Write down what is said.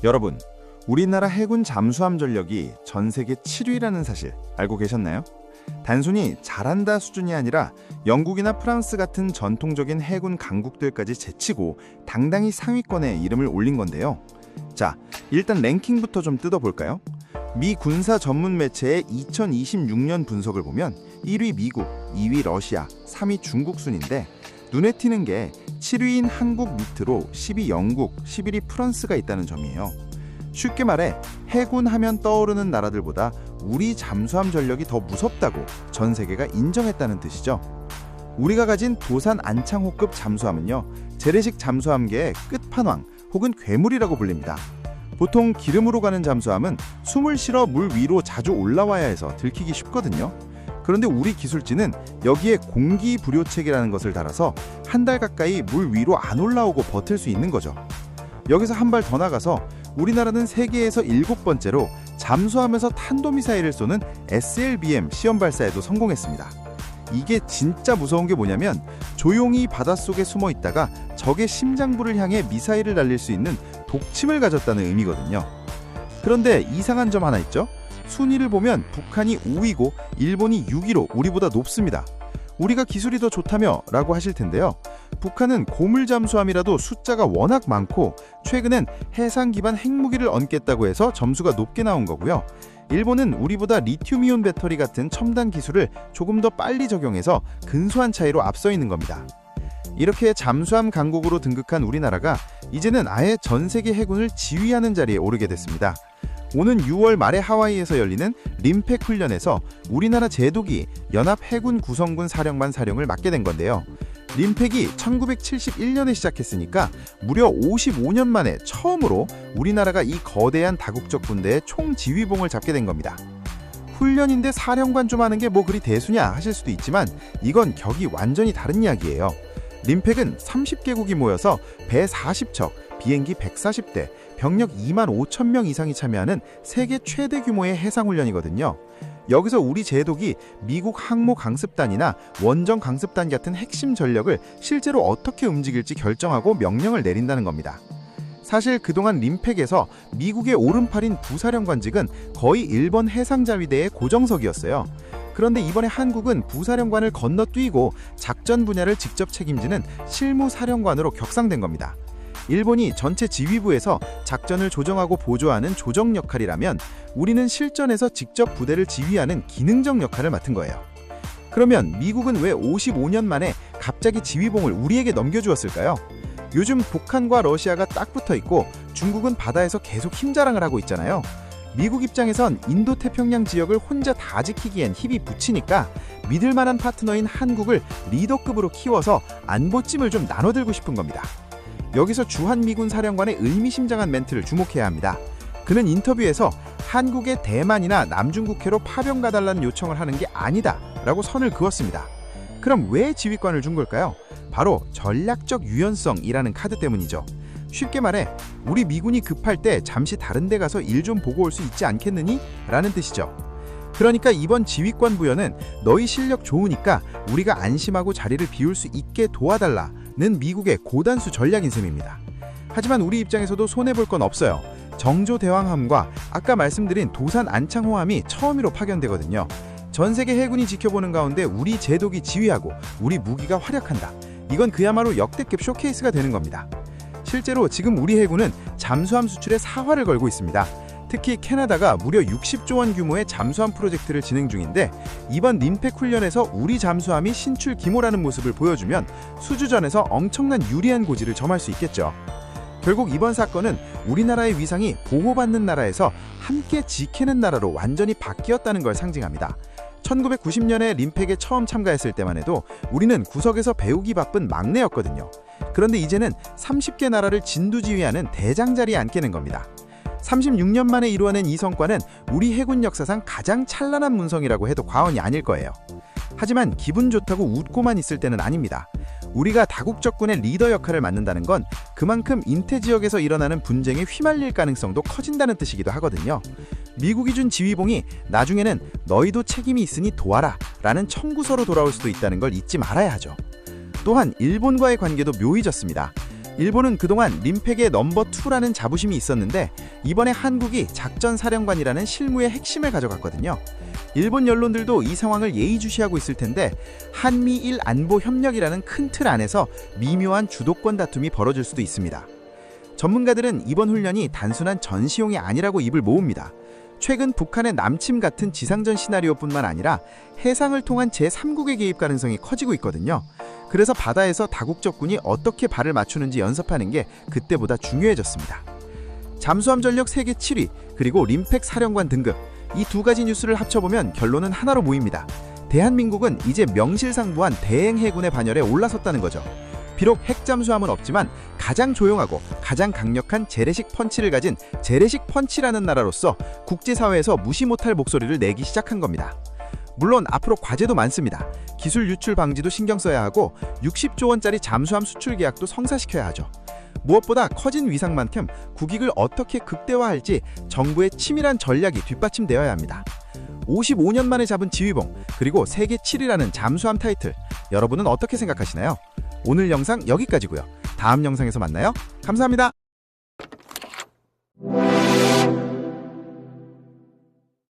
여러분, 우리나라 해군 잠수함 전력이 전 세계 7위라는 사실 알고 계셨나요? 단순히 잘한다 수준이 아니라 영국이나 프랑스 같은 전통적인 해군 강국들까지 제치고 당당히 상위권에 이름을 올린 건데요. 자, 일단 랭킹부터 좀 뜯어볼까요? 미 군사 전문 매체의 2026년 분석을 보면 1위 미국, 2위 러시아, 3위 중국 순인데 눈에 띄는 게 7위인 한국 밑으로 10위 영국, 11위 프랑스가 있다는 점이에요. 쉽게 말해 해군 하면 떠오르는 나라들보다 우리 잠수함 전력이 더 무섭다고 전 세계가 인정했다는 뜻이죠. 우리가 가진 도산 안창호급 잠수함은요, 재래식 잠수함계의 끝판왕 혹은 괴물이라고 불립니다. 보통 기름으로 가는 잠수함은 숨을 실어 물 위로 자주 올라와야 해서 들키기 쉽거든요. 그런데 우리 기술진은 여기에 공기 불요책이라는 것을 달아서 한 달 가까이 물 위로 안 올라오고 버틸 수 있는 거죠. 여기서 한 발 더 나가서 우리나라는 세계에서 7번째로 잠수함에서 탄도미사일을 쏘는 SLBM 시험 발사에도 성공했습니다. 이게 진짜 무서운 게 뭐냐면 조용히 바닷속에 숨어 있다가 적의 심장부를 향해 미사일을 날릴 수 있는 독침을 가졌다는 의미거든요. 그런데 이상한 점 하나 있죠? 순위를 보면 북한이 5위고 일본이 6위로 우리보다 높습니다. 우리가 기술이 더 좋다며? 라고 하실 텐데요. 북한은 고물 잠수함이라도 숫자가 워낙 많고 최근엔 해상 기반 핵무기를 얹겠다고 해서 점수가 높게 나온 거고요. 일본은 우리보다 리튬이온 배터리 같은 첨단 기술을 조금 더 빨리 적용해서 근소한 차이로 앞서 있는 겁니다. 이렇게 잠수함 강국으로 등극한 우리나라가 이제는 아예 전 세계 해군을 지휘하는 자리에 오르게 됐습니다. 오는 6월 말에 하와이에서 열리는 림팩 훈련에서 우리나라 제독이 연합해군 구성군 사령관 사령을 맡게 된 건데요. 림팩이 1971년에 시작했으니까 무려 55년 만에 처음으로 우리나라가 이 거대한 다국적 군대의 총지휘봉을 잡게 된 겁니다. 훈련인데 사령관 좀 하는 게 뭐 그리 대수냐 하실 수도 있지만 이건 격이 완전히 다른 이야기예요. 림팩은 30개국이 모여서 배 40척, 비행기 140대, 병력 2만 5천 명 이상이 참여하는 세계 최대 규모의 해상훈련이거든요. 여기서 우리 제독이 미국 항모 강습단이나 원정 강습단 같은 핵심 전력을 실제로 어떻게 움직일지 결정하고 명령을 내린다는 겁니다. 사실 그동안 림팩에서 미국의 오른팔인 부사령관직은 거의 일본 해상자위대의 고정석이었어요. 그런데 이번에 한국은 부사령관을 건너뛰고 작전 분야를 직접 책임지는 실무사령관으로 격상된 겁니다. 일본이 전체 지휘부에서 작전을 조정하고 보조하는 조정 역할이라면 우리는 실전에서 직접 부대를 지휘하는 기능적 역할을 맡은 거예요. 그러면 미국은 왜 55년 만에 갑자기 지휘봉을 우리에게 넘겨주었을까요? 요즘 북한과 러시아가 딱 붙어 있고 중국은 바다에서 계속 힘자랑을 하고 있잖아요. 미국 입장에선 인도태평양 지역을 혼자 다 지키기엔 힘이 부치니까 믿을 만한 파트너인 한국을 리더급으로 키워서 안보찜을 좀 나눠들고 싶은 겁니다. 여기서 주한미군 사령관의 의미심장한 멘트를 주목해야 합니다. 그는 인터뷰에서 한국의 대만이나 남중국해로 파병 가달라는 요청을 하는 게 아니다 라고 선을 그었습니다. 그럼 왜 지휘권을 준 걸까요? 바로 전략적 유연성이라는 카드 때문이죠. 쉽게 말해 우리 미군이 급할 때 잠시 다른 데 가서 일 좀 보고 올 수 있지 않겠느니? 라는 뜻이죠. 그러니까 이번 지휘권 부여는 너희 실력 좋으니까 우리가 안심하고 자리를 비울 수 있게 도와달라는 미국의 고단수 전략인 셈입니다. 하지만 우리 입장에서도 손해볼 건 없어요. 정조대왕함과 아까 말씀드린 도산 안창호함이 처음으로 파견되거든요. 전 세계 해군이 지켜보는 가운데 우리 제독이 지휘하고 우리 무기가 활약한다. 이건 그야말로 역대급 쇼케이스가 되는 겁니다. 실제로 지금 우리 해군은 잠수함 수출에 사활을 걸고 있습니다. 특히 캐나다가 무려 60조 원 규모의 잠수함 프로젝트를 진행 중인데 이번 림팩 훈련에서 우리 잠수함이 신출 기모라는 모습을 보여주면 수주전에서 엄청난 유리한 고지를 점할 수 있겠죠. 결국 이번 사건은 우리나라의 위상이 보호받는 나라에서 함께 지키는 나라로 완전히 바뀌었다는 걸 상징합니다. 1990년에 림팩에 처음 참가했을 때만 해도 우리는 구석에서 배우기 바쁜 막내였거든요. 그런데 이제는 30개 나라를 진두지휘하는 대장 자리에 앉게 된 겁니다. 36년 만에 이루어낸 이 성과는 우리 해군 역사상 가장 찬란한 문성이라고 해도 과언이 아닐 거예요. 하지만 기분 좋다고 웃고만 있을 때는 아닙니다. 우리가 다국적군의 리더 역할을 맡는다는 건 그만큼 인태 지역에서 일어나는 분쟁에 휘말릴 가능성도 커진다는 뜻이기도 하거든요. 미국이 준 지휘봉이 나중에는 너희도 책임이 있으니 도와라 라는 청구서로 돌아올 수도 있다는 걸 잊지 말아야 하죠. 또한 일본과의 관계도 묘해졌습니다. 일본은 그동안 림팩의 넘버 2라는 자부심이 있었는데 이번에 한국이 작전사령관이라는 실무의 핵심을 가져갔거든요. 일본 언론들도 이 상황을 예의주시하고 있을 텐데 한미일 안보 협력이라는 큰 틀 안에서 미묘한 주도권 다툼이 벌어질 수도 있습니다. 전문가들은 이번 훈련이 단순한 전시용이 아니라고 입을 모읍니다. 최근 북한의 남침 같은 지상전 시나리오뿐만 아니라 해상을 통한 제3국의 개입 가능성이 커지고 있거든요. 그래서 바다에서 다국적군이 어떻게 발을 맞추는지 연습하는 게 그때보다 중요해졌습니다. 잠수함 전력 세계 7위, 그리고 림팩 사령관 등급, 이 두 가지 뉴스를 합쳐보면 결론은 하나로 모입니다. 대한민국은 이제 명실상부한 대행 해군의 반열에 올라섰다는 거죠. 비록 핵잠수함은 없지만 가장 조용하고 가장 강력한 재래식 펀치를 가진 재래식 펀치라는 나라로서 국제사회에서 무시 못할 목소리를 내기 시작한 겁니다. 물론 앞으로 과제도 많습니다. 기술 유출 방지도 신경 써야 하고 60조 원짜리 잠수함 수출 계약도 성사시켜야 하죠. 무엇보다 커진 위상만큼 국익을 어떻게 극대화할지 정부의 치밀한 전략이 뒷받침되어야 합니다. 55년 만에 잡은 지휘봉, 그리고 세계 7위라는 잠수함 타이틀, 여러분은 어떻게 생각하시나요? 오늘 영상 여기까지고요. 다음 영상에서 만나요. 감사합니다.